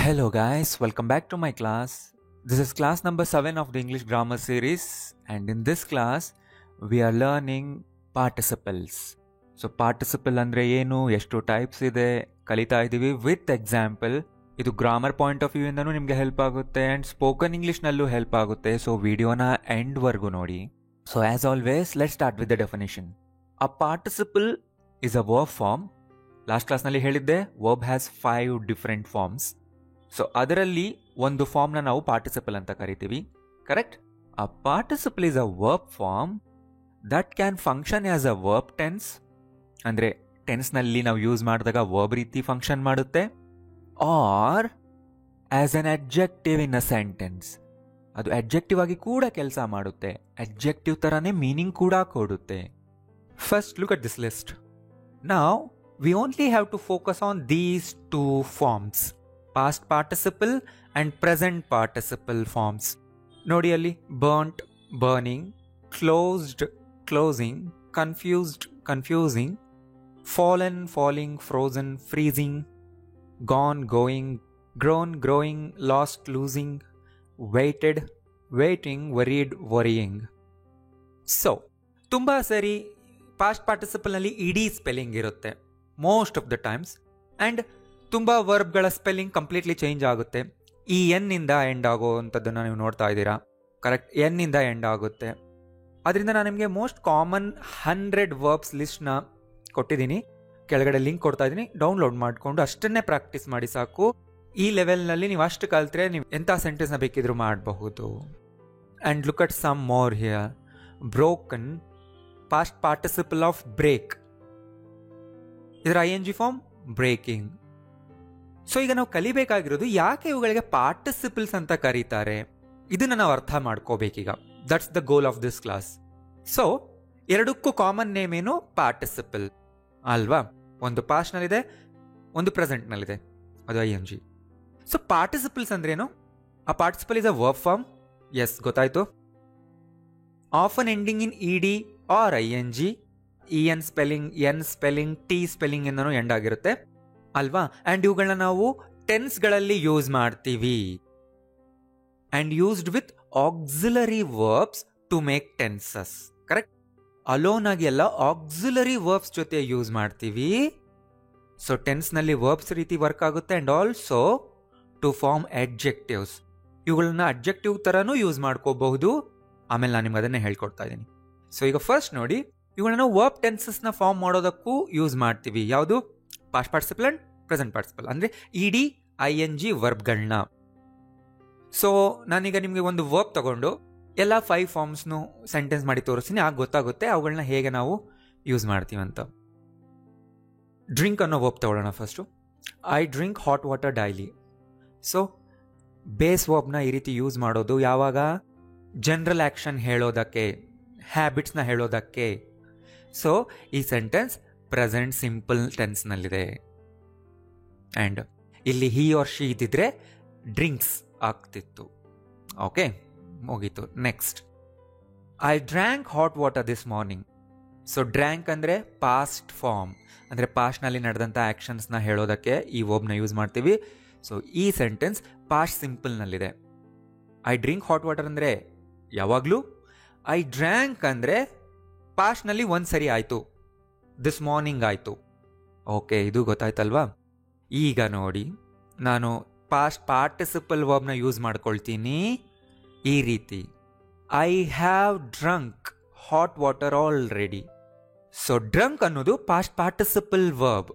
Hello guys, welcome back to my class. This is class number 7 of the English grammar series, and in this class we are learning participles. So participle ಅಂದ್ರೆ ಏನು, ಎಷ್ಟು types ಇದೆ ಕಲಿತಾ ಇದ್ದೀವಿ with example. ಇದು grammar point of view ಇಂದನೂ ನಿಮಗೆ help ಆಗುತ್ತೆ ಆ್ಯಂಡ್ ಸ್ಪೋಕನ್ ಇಂಗ್ಲಿಷ್ನಲ್ಲೂ ಹೆಲ್ಪ್ ಆಗುತ್ತೆ. ಸೊ ವಿಡಿಯೋನ ಎಂಡ್ವರೆಗೂ ನೋಡಿ. So as always let start with the definition. A participle is a verb form. Last ಕ್ಲಾಸ್ನಲ್ಲಿ ಹೇಳಿದ್ದೆ verb has 5 different forms. So ಅದರಲ್ಲಿ ಒಂದು ಫಾರ್ಮ್ನ ನಾವು ಪಾರ್ಟಿಸಿಪಲ್ ಅಂತ ಕರಿತೀವಿ, correct? A participle is a verb form that can function as a verb tense. ಅಂದರೆ ಟೆನ್ಸ್ನಲ್ಲಿ ನಾವು ಯೂಸ್ ಮಾಡಿದಾಗ ವರ್ಬ್ ರೀತಿ ಫಂಕ್ಷನ್ ಮಾಡುತ್ತೆ, or as an adjective in a sentence. ಅದು ಅಡ್ಜೆಕ್ಟಿವ್ ಆಗಿ ಕೂಡ ಕೆಲಸ ಮಾಡುತ್ತೆ, ಅಡ್ಜೆಕ್ಟಿವ್ ಥರನೇ ಮೀನಿಂಗ್ ಕೂಡ ಕೊಡುತ್ತೆ. First look at this list. ನಾವ್ we only have to focus on these 2 forms, past participle and present participle forms. ನೋಡಿ ಅಲ್ಲಿ burnt, burning, closed, closing, confused, confusing, fallen, falling, frozen, freezing, gone, going, grown, growing, lost, losing, waited, waiting, worried, worrying. So ತುಂಬ ಸರಿ past ಪಾರ್ಟಿಸಿಪಲ್ನಲ್ಲಿ ಇಡೀ spelling ಇರುತ್ತೆ most of the times, and ತುಂಬ ವರ್ಬ್ಗಳ spelling completely change ಆಗುತ್ತೆ. ಈ ಎನ್ನಿಂದ end ಆಗೋವಂಥದ್ದನ್ನು ನೀವು ನೋಡ್ತಾ ಇದ್ದೀರಾ, ಕರೆಕ್ಟ್? ಎನ್ನಿಂದ ಎಂಡ್ ಆಗುತ್ತೆ. ಅದರಿಂದ ನಾನು ನಿಮಗೆ ಮೋಸ್ಟ್ ಕಾಮನ್ 100 ವರ್ಬ್ಸ್ ಲಿಸ್ಟ್ನ ಕೊಟ್ಟಿದ್ದೀನಿ, ಕೆಳಗಡೆ ಲಿಂಕ್ ಕೊಡ್ತಾ ಇದ್ದೀನಿ, ಡೌನ್ಲೋಡ್ ಮಾಡಿಕೊಂಡು ಅಷ್ಟನ್ನೇ ಪ್ರಾಕ್ಟೀಸ್ ಮಾಡಿ ಸಾಕು. ಈ ಲೆವೆಲ್ನಲ್ಲಿ ನೀವು ಅಷ್ಟು ಕಲ್ತ್ರೆ ನೀವು ಎಂಥ ಸೆಂಟೆನ್ಸ್ನ ಬೇಕಿದ್ರೂ ಮಾಡಬಹುದು. And look at some more here. Broken, past participle of break. ಇದರ ING ಫಾರ್ಮ್ ಬ್ರೇಕಿಂಗ್. ಸೊ ಈಗ ನಾವು ಕಲಿಬೇಕಾಗಿರೋದು ಯಾಕೆ ಇವುಗಳಿಗೆ ಪಾರ್ಟಿಸಿಪಲ್ಸ್ ಅಂತ ಕರೀತಾರೆ, ಇದನ್ನ ನಾವು ಅರ್ಥ ಮಾಡ್ಕೋಬೇಕೀಗ. That's the goal of this class. So ಎರಡಕ್ಕೂ ಕಾಮನ್ ನೇಮ್ ಏನು? ಪಾರ್ಟಿಸಿಪಲ್ ಅಲ್ವಾ? ಒಂದು ಪಾಸ್ಟ್ನಲ್ಲಿದೆ, ಒಂದು ಪ್ರೆಸೆಂಟ್ನಲ್ಲಿದೆ, ಅದು ING. ಸೊ ಪಾರ್ಟಿಸಿಪಲ್ಸ್ ಅಂದ್ರೇನು? A participle is a verb form. Yes, ಗೊತ್ತಾಯ್ತು. Often ending in ED or ING. EN spelling, N spelling, T spelling ಇಂದನೂ end ಆಗಿರುತ್ತೆ ಅಲ್ವಾ? ಆ್ಯಂಡ್ ಇವುಗಳನ್ನ ನಾವು ಟೆನ್ಸ್ಗಳಲ್ಲಿ ಯೂಸ್ ಮಾಡ್ತೀವಿ. And used with auxiliary verbs to make tenses, correct? Alone ಆಗಿ ಎಲ್ಲ ಆಕ್ಸಿಲರಿ ವರ್ಬ್ಸ್ ಜೊತೆ ಯೂಸ್ ಮಾಡ್ತೀವಿ. ಸೊ ಟೆನ್ಸ್ನಲ್ಲಿ ವರ್ಬ್ಸ್ ರೀತಿ ವರ್ಕ್ ಆಗುತ್ತೆ, and also to form adjectives. ಇವುಗಳನ್ನ ಅಡ್ಜೆಕ್ಟಿವ್ ಥರನೂ ಯೂಸ್ ಮಾಡ್ಕೋಬಹುದು. ಆಮೇಲೆ ನಾನು ನಿಮ್ಗೆ ಅದನ್ನೇ ಹೇಳ್ಕೊಡ್ತಾ ಇದ್ದೀನಿ. ಸೊ ಈಗ ಫಸ್ಟ್ ನೋಡಿ, ಇವುಗಳನ್ನ ವರ್ಬ್ ಟೆನ್ಸಸ್ನ ಫಾರ್ಮ್ ಮಾಡೋದಕ್ಕೂ ಯೂಸ್ ಮಾಡ್ತೀವಿ. ಯಾವುದು? Past participle and present participle, ಅಂದರೆ ED ING ವರ್ಬ್ಗಳನ್ನ. ಸೊ ನಾನೀಗ ನಿಮಗೆ ಒಂದು ವರ್ಬ್ ತಗೊಂಡು ಎಲ್ಲ 5 ಫಾರ್ಮ್ಸ್ನು ಸೆಂಟೆನ್ಸ್ ಮಾಡಿ ತೋರಿಸ್ತೀನಿ, ಆಗ ಗೊತ್ತಾಗುತ್ತೆ ಅವುಗಳನ್ನ ಹೇಗೆ ನಾವು ಯೂಸ್ ಮಾಡ್ತೀವಿ ಅಂತ. ಡ್ರಿಂಕ್ ಅನ್ನೋ ವರ್ಬ್ ತಗೊಳ್ಳೋಣ first. I drink hot water daily. So base ವರ್ಬ್ನ ಈ ರೀತಿ ಯೂಸ್ ಮಾಡೋದು ಯಾವಾಗ? ಜನರಲ್ ಆ್ಯಕ್ಷನ್ ಹೇಳೋದಕ್ಕೆ, ಹ್ಯಾಬಿಟ್ಸ್ನ ಹೇಳೋದಕ್ಕೆ. ಸೊ ಈ ಸೆಂಟೆನ್ಸ್ ಪ್ರೆಸೆಂಟ್ ಸಿಂಪಲ್ ಟೆನ್ಸ್ನಲ್ಲಿದೆ. ಆ್ಯಂಡ್ ಇಲ್ಲಿ ಹಿ ಆರ್ ಶಿ ಇದ್ದಿದ್ರೆ ಡ್ರಿಂಕ್ಸ್ ಆಗ್ತಿತ್ತು. ಓಕೆ, ಮುಗೀತು. Next, I drank hot water this morning. So drank ಅಂದರೆ ಪಾಸ್ಟ್ ಫಾರ್ಮ್, ಅಂದರೆ ಪಾಸ್ಟ್ನಲ್ಲಿ ನಡೆದಂಥ ಆ್ಯಕ್ಷನ್ಸ್ನ ಹೇಳೋದಕ್ಕೆ ಈ ವರ್ಬ್ನ ಯೂಸ್ ಮಾಡ್ತೀವಿ. ಸೊ ಈ ಸೆಂಟೆನ್ಸ್ ಪಾಸ್ಟ್ ಸಿಂಪಲ್ನಲ್ಲಿದೆ. ಐ ಡ್ರಿಂಕ್ ಹಾಟ್ ವಾಟರ್ ಅಂದರೆ ಯಾವಾಗಲೂ. ಐ ಡ್ರ್ಯಾಂಕ್ ಅಂದರೆ ಪಾಸ್ಟ್ನಲ್ಲಿ ಒಂದು ಸರಿ ಆಯಿತು, ದಿಸ್ ಮಾರ್ನಿಂಗ್ ಆಯಿತು. ಓಕೆ, ಇದು ಗೊತ್ತಾಯ್ತಲ್ವಾ? ಈಗ ನೋಡಿ, ನಾನು ಪಾಸ್ಟ್ ಪಾರ್ಟಿಸಿಪಲ್ ವರ್ಬ್ನ ಯೂಸ್ ಮಾಡ್ಕೊಳ್ತೀನಿ ಈ ರೀತಿ. I have drunk hot water already. So drunk ಅನ್ನೋದು ಪಾಸ್ಟ್ ಪಾರ್ಟಿಸಿಪಲ್ ವರ್ಬ್.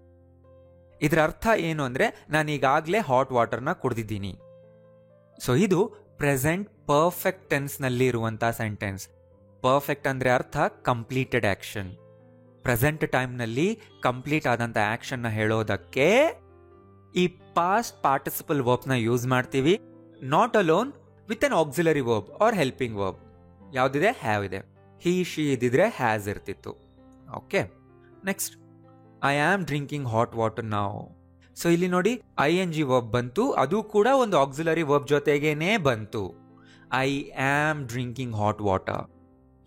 ಇದರ ಅರ್ಥ ಏನು ಅಂದರೆ ನಾನೀಗಾಗಲೇ ಹಾಟ್ ವಾಟರ್ನ ಕುಡಿದಿದ್ದೀನಿ. ಸೊ ಇದು ಪ್ರೆಸೆಂಟ್ ಪರ್ಫೆಕ್ಟ್ ಟೆನ್ಸ್ನಲ್ಲಿ ಇರುವಂಥ ಸೆಂಟೆನ್ಸ್. ಪರ್ಫೆಕ್ಟ್ ಅಂದರೆ ಅರ್ಥ ಕಂಪ್ಲೀಟೆಡ್ ಆ್ಯಕ್ಷನ್. ಪ್ರೆಸೆಂಟ್ ಟೈಮ್ನಲ್ಲಿ ಕಂಪ್ಲೀಟ್ ಆದಂಥ ಆ್ಯಕ್ಷನ್ನ ಹೇಳೋದಕ್ಕೆ ಈ ಪಾಸ್ಟ್ ಪಾರ್ಟಿಸಿಪಲ್ ವರ್ಬ್ನ ಯೂಸ್ ಮಾಡ್ತೀವಿ. Not alone, with an auxiliary verb are helping verb. ಯಾವುದಿದೆ? ಹ್ಯಾವ್ ಇದೆ. ಹಿ ಶಿ ಇದ್ದಿದ್ರೆ ಹ್ಯಾಸ್ ಇರ್ತಿತ್ತು. Okay, next, I am drinking hot water ನಾವ್. ಸೊ ಇಲ್ಲಿ ನೋಡಿ ING ವರ್ಬ್ ಬಂತು, ಅದು ಕೂಡ ಒಂದು ಆಕ್ಸಿಲರಿ ವರ್ಬ್ ಜೊತೆಗೇನೆ ಬಂತು. I am drinking hot water.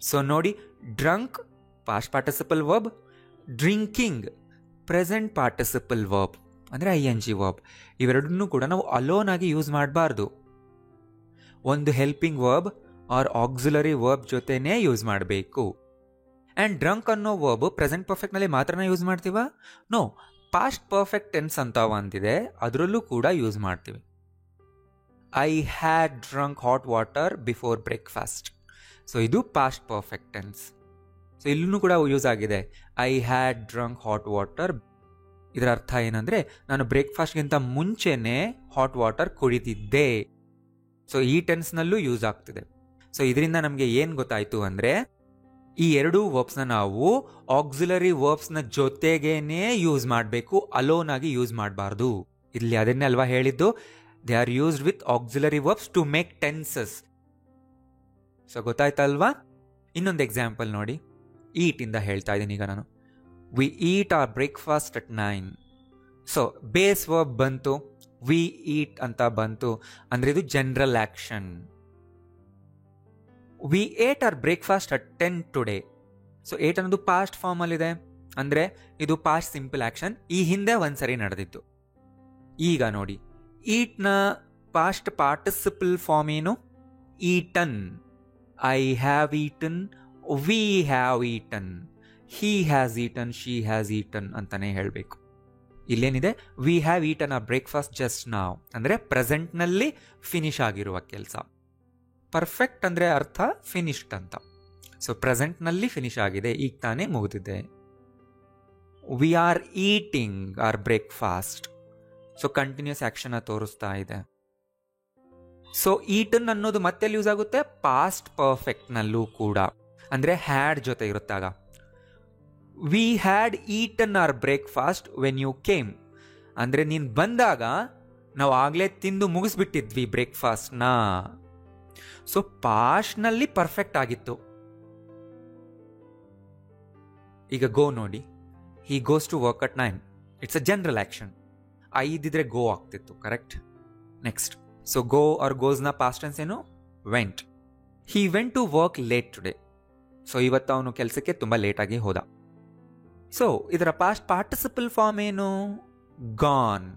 So ನೋಡಿ, drunk past participle verb, drinking present participle verb. ಅಂದರೆ ING ವರ್ಬ್. ಇವೆರಡನ್ನೂ ಕೂಡ ನಾವು ಅಲೋನ್ ಆಗಿ ಯೂಸ್ ಮಾಡಬಾರ್ದು. ಒಂದು helping verb or auxiliary verb ಜೊತೆನೇ ಯೂಸ್ ಮಾಡಬೇಕು. ಆ್ಯಂಡ್ ಡ್ರಂಕ್ ಅನ್ನೋ ವರ್ಬ್ ಪ್ರೆಸೆಂಟ್ ಪರ್ಫೆಕ್ಟ್ನಲ್ಲಿ ಮಾತ್ರನೇ ಯೂಸ್ ಮಾಡ್ತೀವ? ನೋ, ಪಾಸ್ಟ್ ಪರ್ಫೆಕ್ಟ್ ಟೆನ್ಸ್ ಅಂತ ಒಂದಿದೆ, ಅದರಲ್ಲೂ ಕೂಡ ಯೂಸ್ ಮಾಡ್ತೀವಿ. I had drunk hot water before breakfast. So ಇದು ಪಾಸ್ಟ್ ಪರ್ಫೆಕ್ಟ್ ಟೆನ್ಸ್. ಸೊ ಇಲ್ಲೂ ಕೂಡ ಯೂಸ್ ಆಗಿದೆ, I had drunk hot water. ಇದರ ಅರ್ಥ ಏನಂದರೆ ನಾನು ಬ್ರೇಕ್ಫಾಸ್ಟ್ಗಿಂತ ಮುಂಚೆನೇ ಹಾಟ್ ವಾಟರ್ ಕುಡಿದಿದ್ದೆ. ಸೊ ಈ ಟೆನ್ಸ್ನಲ್ಲೂ ಯೂಸ್ ಆಗ್ತಿದೆ. ಸೊ ಇದರಿಂದ ನಮಗೆ ಏನು ಗೊತ್ತಾಯಿತು ಅಂದರೆ ಈ ಎರಡೂ ವರ್ಬ್ಸ್ನ ನಾವು ಆಕ್ಸಿಲರಿ ವರ್ಬ್ಸ್ನ ಜೊತೆಗೇನೆ ಯೂಸ್ ಮಾಡಬೇಕು, ಅಲೋನ್ ಆಗಿ ಯೂಸ್ ಮಾಡಬಾರ್ದು. ಇಲ್ಲಿ ಅದನ್ನೇ ಅಲ್ವಾ ಹೇಳಿದ್ದು, they are used with auxiliary verbs to make tenses. So ಗೊತ್ತಾಯ್ತಲ್ವಾ? ಇನ್ನೊಂದು ಎಕ್ಸಾಂಪಲ್ ನೋಡಿ, ಈಟಿಂದ ಹೇಳ್ತಾ ಇದ್ದೀನಿ ಈಗ ನಾನು. We eat our breakfast at 9. So base verb ಬಂತು, ವಿ ಈಟ್ ಅಂತ ಬಂತು, ಅಂದರೆ ಇದು general action. We ate our breakfast at 10 today. So ate ಅನ್ನೋದು ಪಾಸ್ಟ್ ಫಾರ್ಮಲ್ಲಿದೆ, ಅಂದರೆ ಇದು ಪಾಸ್ಟ್ ಸಿಂಪಲ್ ಆಕ್ಷನ್, ಈ ಹಿಂದೆ ಒಂದ್ಸರಿ ನಡೆದಿತ್ತು. ಈಗ ನೋಡಿ, ಈಟ್ನ ಪಾಸ್ಟ್ ಪಾರ್ಟಿಸಿಪಲ್ ಫಾರ್ಮ್ ಏನು? Eaten. I have eaten, we have eaten, he has eaten, she has eaten ಅಂತಾನೆ ಹೇಳಬೇಕು. ಇಲ್ಲೇನಿದೆ? We have eaten our breakfast just now, ಅಂದರೆ ಪ್ರೆಸೆಂಟ್ನಲ್ಲಿ ಫಿನಿಶ್ ಆಗಿರುವ ಕೆಲಸ. ಪರ್ಫೆಕ್ಟ್ ಅಂದರೆ ಅರ್ಥ ಫಿನಿಶ್ಡ್ ಅಂತ. ಸೊ ಪ್ರೆಸೆಂಟ್ನಲ್ಲಿ ಫಿನಿಶ್ ಆಗಿದೆ, ಈಗ ತಾನೇ ಮುಗಿದಿದೆ. We are eating our breakfast. So continuous action ತೋರಿಸ್ತಾ ಇದೆ. ಸೊ ಈಟನ್ ಅನ್ನೋದು ಮತ್ತೆ ಯೂಸ್ ಆಗುತ್ತೆ ಪಾಸ್ಟ್ ಪರ್ಫೆಕ್ಟ್ನಲ್ಲೂ ಕೂಡ, ಅಂದರೆ ಹ್ಯಾಡ್ ಜೊತೆ ಇರುತ್ತಾಗ. We had eaten our breakfast when you came, ಅಂದರೆ ನೀನು ಬಂದಾಗ ನಾವು ಆಗಲೇ ತಿಂದು ಮುಗಿಸ್ಬಿಟ್ಟಿದ್ವಿ ಬ್ರೇಕ್ಫಾಸ್ಟ್ನ. ಸೊ ಪಾಸ್ಟ್ನಲ್ಲಿ ಪರ್ಫೆಕ್ಟ್ ಆಗಿತ್ತು. ಈಗ ಗೋ ನೋಡಿ, he goes to work at 9. It's a general action. I ಇದ್ದಿದ್ರೆ ಗೋ ಆಗ್ತಿತ್ತು, correct? Next, so go or ಗೋಸ್ನ ಪಾಸ್ಟ್ ಟೆನ್ಸ್ ಏನು? Went. He went to work late today. So ಇವತ್ತು ಅವನು ಕೆಲಸಕ್ಕೆ ತುಂಬ ಲೇಟಾಗಿ ಹೋದ. ಸೊ ಇದರ ಪಾಸ್ಟ್ ಪಾರ್ಟಿಸಿಪಲ್ ಫಾರ್ಮ್ ಏನು? ಗಾನ್.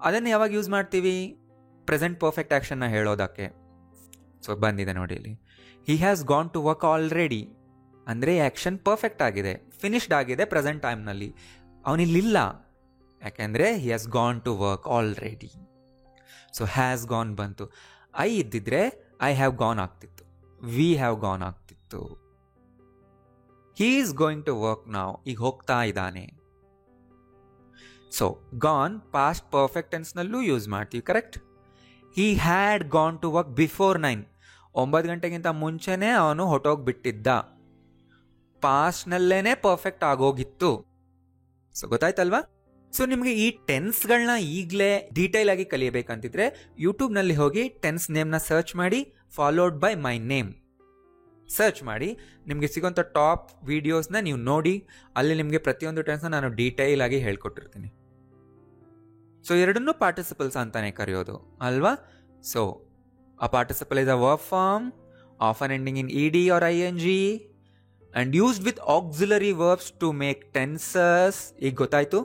ಅದನ್ನು ಯಾವಾಗ ಯೂಸ್ ಮಾಡ್ತೀವಿ? ಪ್ರೆಸೆಂಟ್ ಪರ್ಫೆಕ್ಟ್ ಆಕ್ಷನ್ನ ಹೇಳೋದಕ್ಕೆ. ಸೊ ಬಂದಿದೆ ನೋಡಿ ಇಲ್ಲಿ, he has gone to work already, ಅಂದರೆ ಆ್ಯಕ್ಷನ್ ಪರ್ಫೆಕ್ಟ್ ಆಗಿದೆ, ಫಿನಿಶ್ಡ್ ಆಗಿದೆ ಪ್ರೆಸೆಂಟ್ ಟೈಮ್ನಲ್ಲಿ. ಅವನಿಲ್ಲಿಲ್ಲ, ಯಾಕೆಂದರೆ he has gone to work already. So has gone ಬಂತು. ಐ ಇದ್ದಿದ್ರೆ ಐ ಹ್ಯಾವ್ ಗಾನ್ ಆಗ್ತಿತ್ತು, ವಿ ಹ್ಯಾವ್ ಗಾನ್ ಆಗ್ತಿತ್ತು. He is going to work now, ಈಗ ಹೋಗ್ತಾ ಇದ್ದಾನೆ. ಸೊ ಗಾನ್ ಪಾಸ್ಟ್ ಪರ್ಫೆಕ್ಟ್ ಟೆನ್ಸ್ನಲ್ಲೂ ಯೂಸ್ ಮಾಡ್ತೀವಿ, correct? He had gone to work before 9. 9 ಗಂಟೆಗಿಂತ ಮುಂಚೆನೇ ಅವನು ಹೊಟ್ಟೋಗ್ಬಿಟ್ಟಿದ್ದ, ಪಾಸ್ಟ್ನಲ್ಲೇನೆ ಪರ್ಫೆಕ್ಟ್ ಆಗೋಗಿತ್ತು. ಸೊ ಗೊತ್ತಾಯ್ತಲ್ವಾ? ಸೊ ನಿಮಗೆ ಈ ಟೆನ್ಸ್ಗಳನ್ನ ಈಗಲೇ ಡೀಟೇಲ್ ಆಗಿ ಕಲಿಯಬೇಕಂತಿದ್ರೆ ಯೂಟ್ಯೂಬ್ನಲ್ಲಿ ಹೋಗಿ ಟೆನ್ಸ್ ನೇಮ್ನ ಸರ್ಚ್ ಮಾಡಿ, followed by my name search ಮಾಡಿ, ನಿಮಗೆ ಸಿಗೋಂಥ ಟಾಪ್ ವಿಡಿಯೋಸ್ನ ನೀವು ನೋಡಿ. ಅಲ್ಲಿ ನಿಮಗೆ ಪ್ರತಿಯೊಂದು ಟೆನ್ಸ್ನ ನಾನು ಡೀಟೇಲ್ ಆಗಿ ಹೇಳ್ಕೊಟ್ಟಿರ್ತೀನಿ. ಸೊ ಎರಡನ್ನೂ ಪಾರ್ಟಿಸಿಪಲ್ಸ್ ಅಂತಾನೆ ಕರೆಯೋದು ಅಲ್ವಾ? So a participle is a verb form often ending in ED or ING and used with auxiliary verbs to make tenses. ಈಗ ಗೊತ್ತಾಯ್ತು?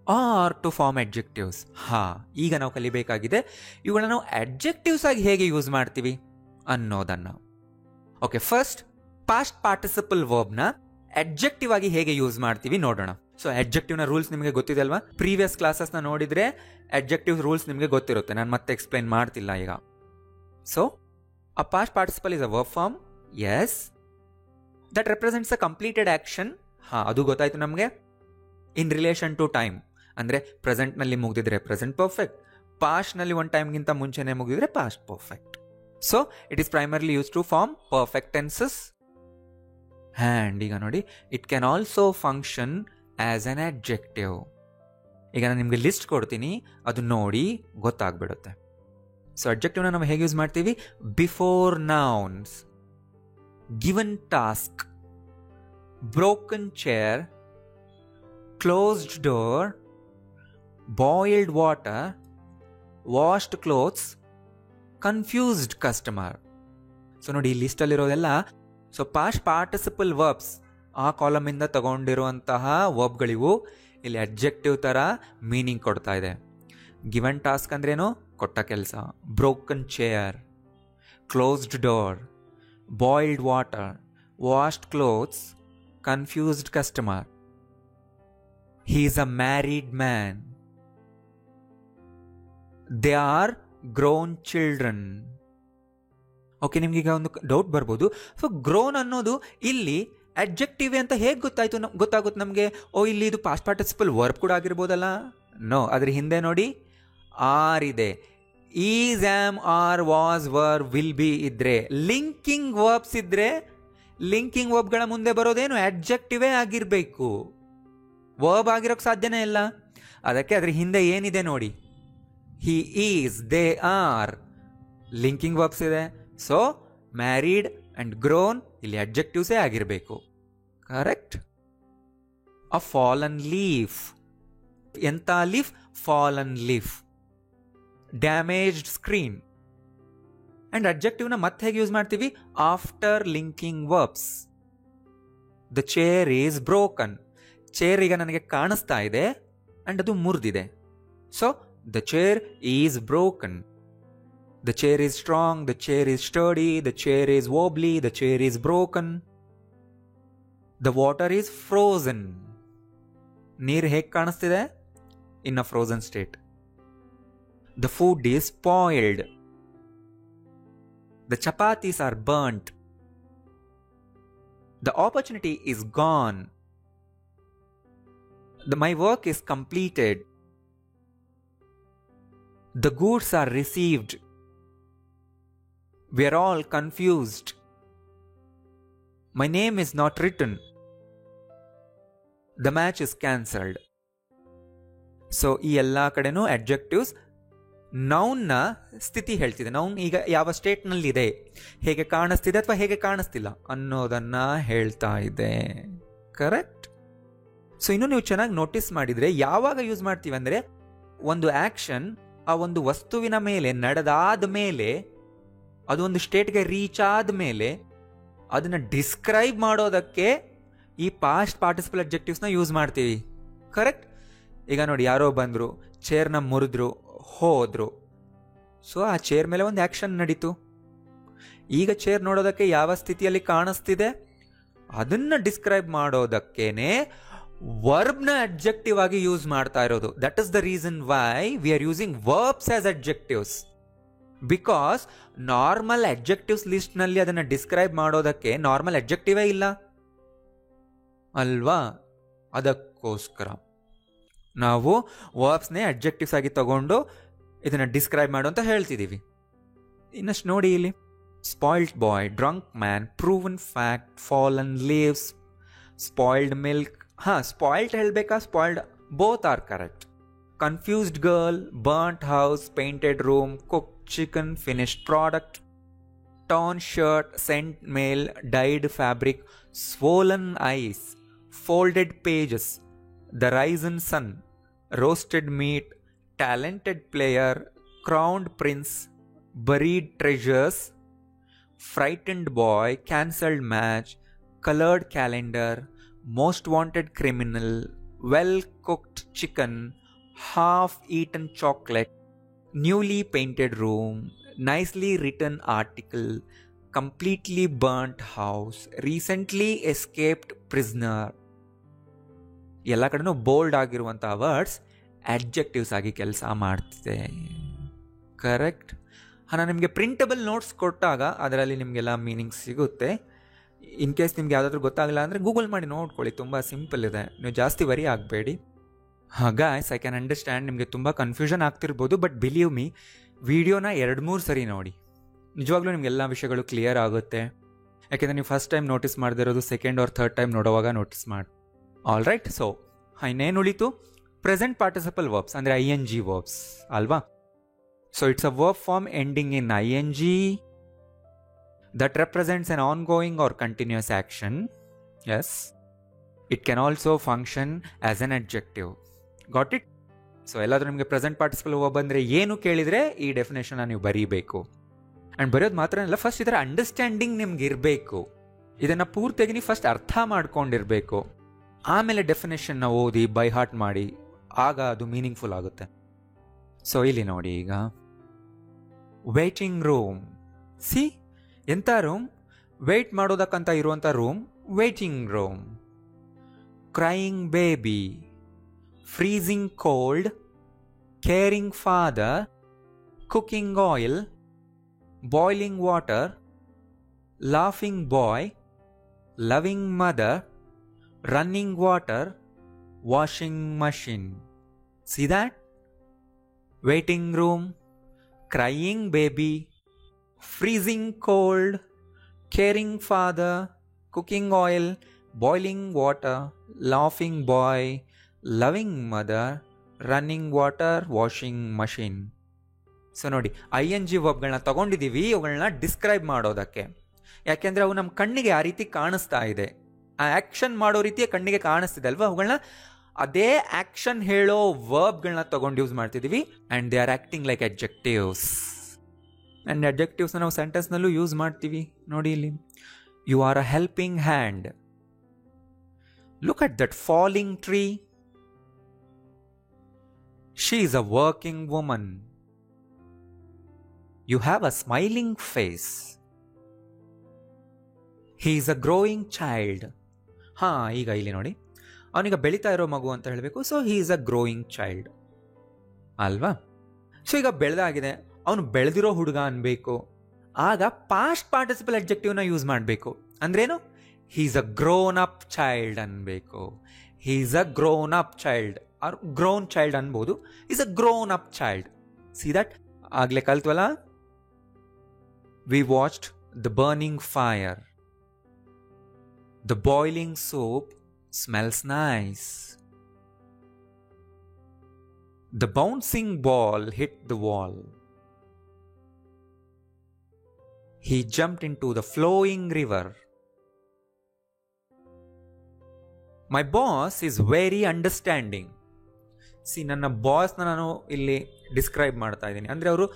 Or to form adjectives. ಈಗ ನಾವು ಕಲಿಬೇಕಾಗಿದೆ ಇವುಗಳನ್ನ ನಾವು adjectives ಆಗಿ ಹೇಗೆ ಯೂಸ್ ಮಾಡ್ತೀವಿ ಅನ್ನೋದನ್ನು. ಓಕೆ, ಫಸ್ಟ್ ಪಾಸ್ಟ್ ಪಾರ್ಟಿಸಿಪಲ್ ವರ್ಬ್ನ adjective ಆಗಿ ಹೇಗೆ ಯೂಸ್ ಮಾಡ್ತೀವಿ ನೋಡೋಣ. ಸೊ adjectiveನ ರೂಲ್ಸ್ ನಿಮಗೆ ಗೊತ್ತಿದೆ ಅಲ್ವಾ? ಪ್ರೀವಿಯಸ್ ಕ್ಲಾಸಸ್ನ ನೋಡಿದರೆ adjective ರೂಲ್ಸ್ ನಿಮಗೆ ಗೊತ್ತಿರುತ್ತೆ, ನಾನು ಮತ್ತೆ ಎಕ್ಸ್ಪ್ಲೈನ್ ಮಾಡ್ತಿಲ್ಲ ಈಗ. So a past participle is a verb form, yes, that represents a completed action. ಅದು ಗೊತ್ತಾಯ್ತು ನಮಗೆ. ಇನ್ ರಿಲೇಷನ್ ಟು ಟೈಮ್, ಅಂದರೆ ಪ್ರೆಸೆಂಟ್ನಲ್ಲಿ ಮುಗಿದಿದ್ರೆ ಪ್ರೆಸೆಂಟ್ ಪರ್ಫೆಕ್ಟ್, ಪಾಸ್ಟ್ನಲ್ಲಿ ಒಂದು ಟೈಮ್ಗಿಂತ ಮುಂಚೆನೇ ಮುಗಿದಿದ್ರೆ past perfect. So it is primarily use to form perfect tenses. And ಈಗ ನೋಡಿ, it can also function as an adjective. ಈಗ ನಾನು ನಿಮಗೆ ಲಿಸ್ಟ್ ಕೊಡ್ತೀನಿ, ಅದು ನೋಡಿ ಗೊತ್ತಾಗ್ಬಿಡುತ್ತೆ. ಸೊ ಅಡ್ಜೆಕ್ಟಿವ್ನ ನಾವು ಹೇಗೆ ಯೂಸ್ ಮಾಡ್ತೀವಿ? Before nouns, given task, broken chair, closed door, boiled water, washed clothes, confused customer. So ನೋಡಿ, ಈ ಲಿಸ್ಟಲ್ಲಿರೋದೆಲ್ಲ ಸೊ ಪಾಸ್ಟ್ ಪಾರ್ಟಿಸಿಪಲ್ ವರ್ಬ್ಸ್ ಆ ಕಾಲಮಿಂದ ತಗೊಂಡಿರುವಂತಹ ವರ್ಬ್ಗಳಿವು. ಇಲ್ಲಿ ಅಡ್ಜೆಕ್ಟಿವ್ ಥರ ಮೀನಿಂಗ್ ಕೊಡ್ತಾ ಇದೆ. ಗಿವನ್ ಟಾಸ್ಕ್ ಅಂದ್ರೇನು? ಕೊಟ್ಟ ಕೆಲಸ. Broken chair, closed door, boiled water, washed clothes, confused customer. He is a married man. They are grown children. Okay, ನಿಮ್ಗೀಗ ಒಂದು ಡೌಟ್ ಬರ್ಬೋದು. ಸೊ ಗ್ರೋನ್ ಅನ್ನೋದು ಇಲ್ಲಿ ಅಡ್ಜೆಕ್ಟಿವ್ ಅಂತ ಹೇಗೆ ಗೊತ್ತಾಗುತ್ತೆ ನಮಗೆ? ಇಲ್ಲಿ ಇದು ಪಾಸ್ಟ್ ಪಾರ್ಟಿಸಿಪಲ್ ವರ್ಬ್ ಕೂಡ ಆಗಿರ್ಬೋದಲ್ಲ? ನೋ, ಅದ್ರ ಹಿಂದೆ ನೋಡಿ ಆರ್ ಇದೆ. Is, am, are, was, were, will be ಇದ್ರೆ, ಲಿಂಕಿಂಗ್ ವರ್ಬ್ಸ್ ಇದ್ರೆ ಲಿಂಕಿಂಗ್ ವರ್ಬ್ಗಳ ಮುಂದೆ ಬರೋದೇನು? ಅಡ್ಜೆಕ್ಟಿವೇ ಆಗಿರಬೇಕು. ವರ್ಬ್ ಆಗಿರೋಕ್ಕೆ ಸಾಧ್ಯನೇ ಇಲ್ಲ. ಅದಕ್ಕೆ ಅದ್ರ ಹಿಂದೆ ಏನಿದೆ ನೋಡಿ, he is, they are, linking verbs ಇದೆ. ಸೊ ಮ್ಯಾರಿಡ್ ಅಂಡ್ ಗ್ರೋನ್ ಇಲ್ಲಿ ಅಡ್ಜೆಕ್ಟಿವ್ಸೇ ಆಗಿರಬೇಕು. ಕರೆಕ್ಟ್. A fallen leaf. ಎಂತ leaf? Fallen leaf. Damaged screen. And ಅಡ್ಜೆಕ್ಟಿವ್ನ ಮತ್ತೆ ಹೇಗೆ ಯೂಸ್ ಮಾಡ್ತೀವಿ? After linking verbs. The chair is broken. Chair ಈಗ ನನಗೆ ಕಾಣಿಸ್ತಾ ಇದೆ ಅಂಡ್ ಅದು ಮುರಿದಿದೆ. So the chair is broken. The chair is strong, the chair is sturdy, the chair is wobbly, the chair is broken. The water is frozen. ನೀರು ಹೇಗೆ ಕಾಣಿಸ್ತಿದೆ? In a frozen state. The food is spoiled. The chapatis are burnt. The opportunity is gone. My work is completed. The goods are received. We are all confused. My name is not written. The match is cancelled. So ಈ ಎಲ್ಲ ಕಡೆನೂ adjectives ನೌನ್ನ ಸ್ಥಿತಿ ಹೇಳ್ತಿದೆ. Noun ಈಗ ಯಾವ ಸ್ಟೇಟ್ನಲ್ಲಿದೆ, ಹೇಗೆ ಕಾಣಿಸ್ತಿದೆ ಅಥವಾ ಹೇಗೆ ಕಾಣಿಸ್ತಿಲ್ಲ ಅನ್ನೋದನ್ನ ಹೇಳ್ತಾ ಇದೆ. ಕರೆಕ್ಟ್. ಸೊ ಇನ್ನು ನೀವು ಚೆನ್ನಾಗಿ ನೋಟಿಸ್ ಮಾಡಿದ್ರೆ ಯಾವಾಗ ಯೂಸ್ ಮಾಡ್ತೀವಿ ಅಂದರೆ, ಒಂದು ಆಕ್ಷನ್ ಆ ಒಂದು ವಸ್ತುವಿನ ಮೇಲೆ ನಡೆದಾದ ಮೇಲೆ, ಅದು ಒಂದು ಸ್ಟೇಟ್ಗೆ ರೀಚ್ ಆದ ಮೇಲೆ ಅದನ್ನ ಡಿಸ್ಕ್ರೈಬ್ ಮಾಡೋದಕ್ಕೆ ಈ ಪಾಸ್ಟ್ ಪಾರ್ಟಿಸಿಪಲ್ ಅಡ್ಜೆಕ್ಟಿವ್ಸ್ನ ಯೂಸ್ ಮಾಡ್ತೀವಿ. ಕರೆಕ್ಟ್. ಈಗ ನೋಡಿ, ಯಾರೋ ಬಂದರು, ಚೇರ್ನ ಮುರಿದ್ರು, ಹೋದ್ರು. ಸೊ ಆ ಚೇರ್ ಮೇಲೆ ಒಂದು ಆ್ಯಕ್ಷನ್ ನಡೀತು. ಈಗ ಚೇರ್ ನೋಡೋದಕ್ಕೆ ಯಾವ ಸ್ಥಿತಿಯಲ್ಲಿ ಕಾಣಿಸ್ತಿದೆ ಅದನ್ನ ಡಿಸ್ಕ್ರೈಬ್ ಮಾಡೋದಕ್ಕೇನೆ ವರ್ಬ್ನ ಅಡ್ಜೆಕ್ಟಿವ್ ಆಗಿ ಯೂಸ್ ಮಾಡ್ತಾ ಇರೋದು. That is the reason why we are using verbs as adjectives. Because normal adjectives ಲಿಸ್ಟ್ನಲ್ಲಿ ಅದನ್ನು ಡಿಸ್ಕ್ರೈಬ್ ಮಾಡೋದಕ್ಕೆ ನಾರ್ಮಲ್ ಅಡ್ಜೆಕ್ಟಿವೇ ಇಲ್ಲ ಅಲ್ವಾ? ಅದಕ್ಕೋಸ್ಕರ ನಾವು ವರ್ಬ್ಸ್ನೇ ಅಡ್ಜೆಕ್ಟಿವ್ಸ್ ಆಗಿ ತಗೊಂಡು ಇದನ್ನು ಡಿಸ್ಕ್ರೈಬ್ ಮಾಡು ಅಂತ ಹೇಳ್ತಿದ್ದೀವಿ. ಇನ್ನಷ್ಟು ನೋಡಿ ಇಲ್ಲಿ, spoiled boy, drunk man, proven fact, fallen leaves, spoiled milk. Spoiled ಹೇಳಬೇಕಾ spoiled? Both are correct. Confused girl, burnt house, painted room, cook chicken, finished product, torn shirt, sent mail, dyed fabric, swollen eyes, folded pages, the risen sun, roasted meat, talented player, crowned prince, buried treasures, frightened boy, cancelled match, colored calendar, most wanted criminal, well cooked chicken, half eaten chocolate, newly painted room, nicely written article, completely burnt house, recently escaped prisoner. ಎಲ್ಲ ಕಡೆನೂ bold ಆಗಿರುವಂಥ words adjectives ಆಗಿ ಕೆಲಸ ಮಾಡ್ತಿದೆ. Correct. ನಾನು ನಿಮಗೆ ಪ್ರಿಂಟಬಲ್ notes ಕೊಟ್ಟಾಗ ಅದರಲ್ಲಿ ನಿಮಗೆಲ್ಲ ಮೀನಿಂಗ್ ಸಿಗುತ್ತೆ. ಇನ್ ಕೇಸ್ ನಿಮ್ಗೆ ಯಾವುದಾದ್ರೂ ಗೊತ್ತಾಗಲ್ಲ ಅಂದರೆ ಗೂಗಲ್ ಮಾಡಿ ನೋಡ್ಕೊಳ್ಳಿ, ತುಂಬ ಸಿಂಪಲ್ ಇದೆ, ನೀವು ಜಾಸ್ತಿ ವರಿ ಆಗಬೇಡಿ. ಗಾಯ್ಸ್, ಐ ಕ್ಯಾನ್ ಅಂಡರ್ಸ್ಟ್ಯಾಂಡ್ ನಿಮಗೆ ತುಂಬ ಕನ್ಫ್ಯೂಷನ್ ಆಗ್ತಿರ್ಬೋದು, ಬಟ್ ಬಿಲೀವ್ ಮೀ, ವಿಡಿಯೋನ 2-3 ಸರಿ ನೋಡಿ, ನಿಜವಾಗ್ಲೂ ನಿಮಗೆಲ್ಲ ವಿಷಯಗಳು ಕ್ಲಿಯರ್ ಆಗುತ್ತೆ. ಯಾಕೆಂದರೆ ನೀವು ಫಸ್ಟ್ ಟೈಮ್ ನೋಟಿಸ್ ಮಾಡದಿರೋದು ಸೆಕೆಂಡ್ ಆರ್ ಥರ್ಡ್ ಟೈಮ್ ನೋಡೋವಾಗ ನೋಟಿಸ್ ಮಾಡಿ. All right. ಸೊ ಇನ್ನೇನು ಉಳಿತು? ಪ್ರೆಸೆಂಟ್ ಪಾರ್ಟಿಸಿಪಲ್ ವರ್ಬ್ಸ್ ಅಂದರೆ ING ವರ್ಬ್ಸ್ ಅಲ್ವಾ? So it's a verb form ending in ING that represents an ongoing or continuous action. Yes. It can also function as an adjective. Got it? So ಎಲ್ಲಾದರೂ ನಿಮಗೆ present participle verb ಅಂದರೆ ಏನು ಕೇಳಿದರೆ ಈ ಡೆಫಿನೇಷನ್ನ ನೀವು ಬರೀಬೇಕು. And ಬರೆಯೋದು ಮಾತ್ರ ಅಲ್ಲ, ಫಸ್ಟ್ ಇದರ ಅಂಡರ್ಸ್ಟ್ಯಾಂಡಿಂಗ್ ನಿಮ್ಗೆ ಇರಬೇಕು. ಇದನ್ನು ಪೂರ್ತಿಯಾಗಿ ನೀವು ಫಸ್ಟ್ ಅರ್ಥ ಮಾಡ್ಕೊಂಡಿರಬೇಕು. ಆಮೇಲೆ ಡೆಫಿನೇಷನ್ನ ಓದಿ ಬೈ ಹಾರ್ಟ್ ಮಾಡಿ, ಆಗ ಅದು ಮೀನಿಂಗ್ಫುಲ್ ಆಗುತ್ತೆ. ಸೊ ಇಲ್ಲಿ ನೋಡಿ, ಈಗ ವೇಟಿಂಗ್ ರೂಮ್. ಸಿ, ಎಂಥ ರೂಮ್? ವೇಟ್ ಮಾಡೋದಕ್ಕಂತ ಇರುವಂಥ room, waiting room. Crying baby, freezing cold, caring father, cooking oil, boiling water, laughing boy, loving mother, running water, washing machine. See that? Waiting room, crying baby, freezing cold, caring father, cooking oil, boiling water, laughing boy, loving mother, running water, washing machine. So ನೋಡಿ, ING ವರ್ಬ್ಗಳನ್ನ ತಗೊಂಡಿದ್ದೀವಿ ಅವುಗಳನ್ನ describe ಮಾಡೋದಕ್ಕೆ. ಯಾಕೆಂದರೆ ಅವು ನಮ್ಮ ಕಣ್ಣಿಗೆ ಆ ರೀತಿ ಕಾಣಿಸ್ತಾ ಇದೆ, ಆ ಆ್ಯಕ್ಷನ್ ಮಾಡೋ ರೀತಿಯ ಕಣ್ಣಿಗೆ ಕಾಣಿಸ್ತಿದೆ ಅಲ್ವಾ, ಅವುಗಳನ್ನ ಅದೇ ಆ್ಯಕ್ಷನ್ ಹೇಳೋ ವರ್ಬ್ಗಳನ್ನ ತೊಗೊಂಡು ಯೂಸ್ ಮಾಡ್ತಿದ್ದೀವಿ. And they are acting like adjectives. And ಅಡ್ಜೆಕ್ಟಿವ್ಸ್ನ ನಾವು ಸೆಂಟೆನ್ಸ್ನಲ್ಲೂ ಯೂಸ್ ಮಾಡ್ತೀವಿ. ನೋಡಿ ಇಲ್ಲಿ, you are a helping hand. Look at that falling tree. She is a working woman. You have a smiling face. He is a growing child. ಹಾಂ, ಈಗ ಇಲ್ಲಿ ನೋಡಿ, ಅವನೀಗ ಬೆಳೀತಾ ಇರೋ ಮಗು ಅಂತ ಹೇಳಬೇಕು. So he is a growing child ಅಲ್ವಾ? ಸೊ ಈಗ ಬೆಳೆದಾಗಿದೆ, ಅವನು ಬೆಳೆದಿರೋ ಹುಡುಗ ಅನ್ಬೇಕು. ಆಗ ಪಾಸ್ಟ್ ಪಾರ್ಟಿಸಿಪಲ್ ಅಡ್ಜೆಕ್ಟಿವ್ನ ಯೂಸ್ ಮಾಡಬೇಕು. ಅಂದ್ರೇನು? He is a grown up child ಅನ್ಬೇಕು. He is a grown up child or grown child ಅನ್ಬೋದು. Is a grown up child. See that? ಆಗ್ಲೇ ಕಲ್ತ್ವಲ್ಲ, we watched the burning fire. The boiling soup smells nice. The bouncing ball hit the wall. He jumped into the flowing river. My boss is very understanding. C, ನನ್ನ ಬಾಸ್ನ ನಾನು ಇಲ್ಲಿ describe ಮಾಡ್ತಾ ಇದ್ದೀನಿ. ಅಂದರೆ ಅವರು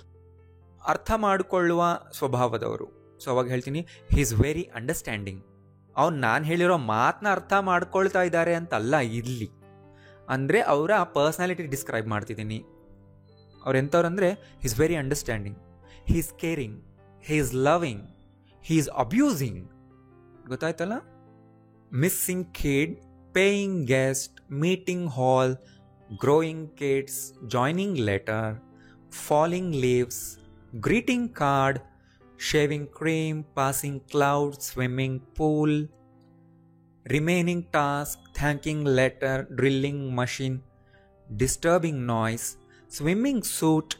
ಅರ್ಥ ಮಾಡಿಕೊಳ್ಳುವ ಸ್ವಭಾವದವರು. ಸೊ ಅವಾಗ ಹೇಳ್ತೀನಿ, ಹಿ ಈಸ್ ವೆರಿ ಅಂಡರ್ಸ್ಟ್ಯಾಂಡಿಂಗ್. ಅವ್ನು ನಾನು ಹೇಳಿರೋ ಮಾತನ್ನ ಅರ್ಥ ಮಾಡ್ಕೊಳ್ತಾ ಇದ್ದಾರೆ ಅಂತಲ್ಲ ಇಲ್ಲಿ. ಅಂದರೆ ಅವರ ಪರ್ಸ್ನಾಲಿಟಿ ಡಿಸ್ಕ್ರೈಬ್ ಮಾಡ್ತಿದ್ದೀನಿ. ಅವ್ರು ಎಂಥವ್ರು ಅಂದರೆ, he is very understanding, he is caring, he is loving, he is abusing. ಗೊತ್ತಾಯ್ತಲ್ಲ? Missing kid, paying guest, meeting hall, growing kids, joining letter, falling leaves, greeting card, shaving cream, passing cloud, swimming pool, remaining task, thanking letter, drilling machine, disturbing noise, swimming suit,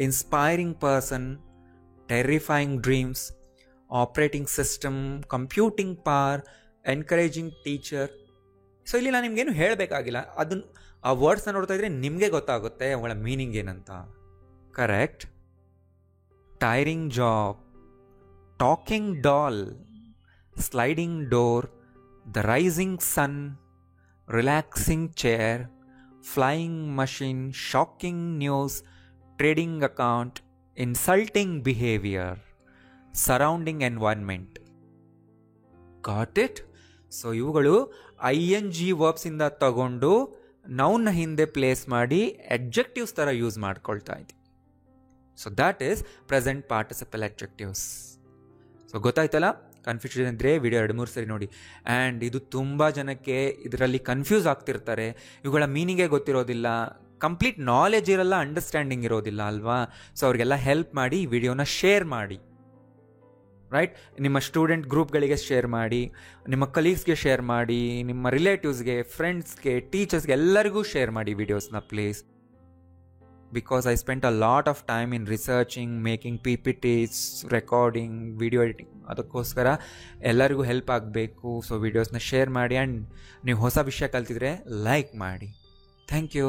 inspiring person, terrifying dreams, operating system, computing power, encouraging teacher. So ಇಲ್ಲಿ ನಾನು ನಿಮ್ಗೇನು ಹೇಳಬೇಕಾಗಿಲ್ಲ, ಅದನ್ನು ಆ ವರ್ಡ್ಸ್ನ ನೋಡ್ತಾ ಇದ್ರೆ ನಿಮಗೆ ಗೊತ್ತಾಗುತ್ತೆ ಅವುಗಳ ಮೀನಿಂಗ್ ಏನಂತ. Correct? Tiring job, talking doll, sliding door, the rising sun, relaxing chair, flying machine, shocking news, trading account, insulting behavior, surrounding environment. Got it? So ಇವುಗಳು ING ವರ್ಬ್ಸ್ ಇಂದ ತಗೊಂಡು ನೌನ್ನ ಹಿಂದೆ ಪ್ಲೇಸ್ ಮಾಡಿ ಅಡ್ಜೆಕ್ಟಿವ್ಸ್ ಥರ ಯೂಸ್ ಮಾಡ್ಕೊಳ್ತಾ ಇದ್ದೀವಿ. So that is present participle adjectives. So ಗೊತ್ತಾಯ್ತಲ್ಲ? Confusion ಇದ್ದರೆ ವಿಡಿಯೋ 2-3 ಸರಿ ನೋಡಿ. ಆ್ಯಂಡ್ ಇದು ತುಂಬ ಜನಕ್ಕೆ ಇದರಲ್ಲಿ ಕನ್ಫ್ಯೂಸ್ ಆಗ್ತಿರ್ತಾರೆ. ಇವುಗಳ ಮೀನಿಂಗೇ ಗೊತ್ತಿರೋದಿಲ್ಲ, ಕಂಪ್ಲೀಟ್ ನಾಲೆಜ್ ಇರಲ್ಲ, ಅಂಡರ್ಸ್ಟ್ಯಾಂಡಿಂಗ್ ಇರೋದಿಲ್ಲ ಅಲ್ವಾ? ಸೊ ಅವ್ರಿಗೆಲ್ಲ ಹೆಲ್ಪ್ ಮಾಡಿ ಈ ವಿಡಿಯೋನ ಶೇರ್ ಮಾಡಿ. ರೈಟ್? ನಿಮ್ಮ ಸ್ಟೂಡೆಂಟ್ ಗ್ರೂಪ್ಗಳಿಗೆ ಶೇರ್ ಮಾಡಿ, ನಿಮ್ಮ ಕಲೀಗ್ಸ್ಗೆ ಶೇರ್ ಮಾಡಿ, ನಿಮ್ಮ ರಿಲೇಟಿವ್ಸ್ಗೆ, ಫ್ರೆಂಡ್ಸ್ಗೆ, ಟೀಚರ್ಸ್ಗೆ ಎಲ್ಲರಿಗೂ ಶೇರ್ ಮಾಡಿ ವಿಡಿಯೋಸ್ನ please. because I spent a lot of time in researching, making PPTs, recording, video editing. ಅದಕ್ಕೋಸ್ಕರ ಎಲ್ಲರಿಗೂ ಹೆಲ್ಪ್ ಆಗಬೇಕು. ಸೊ ವಿಡಿಯೋಸ್ನ ಶೇರ್ ಮಾಡಿ ಆ್ಯಂಡ್ ನೀವು ಹೊಸ ವಿಷಯ ಕಲ್ತಿದ್ರೆ ಲೈಕ್ ಮಾಡಿ. Thank you.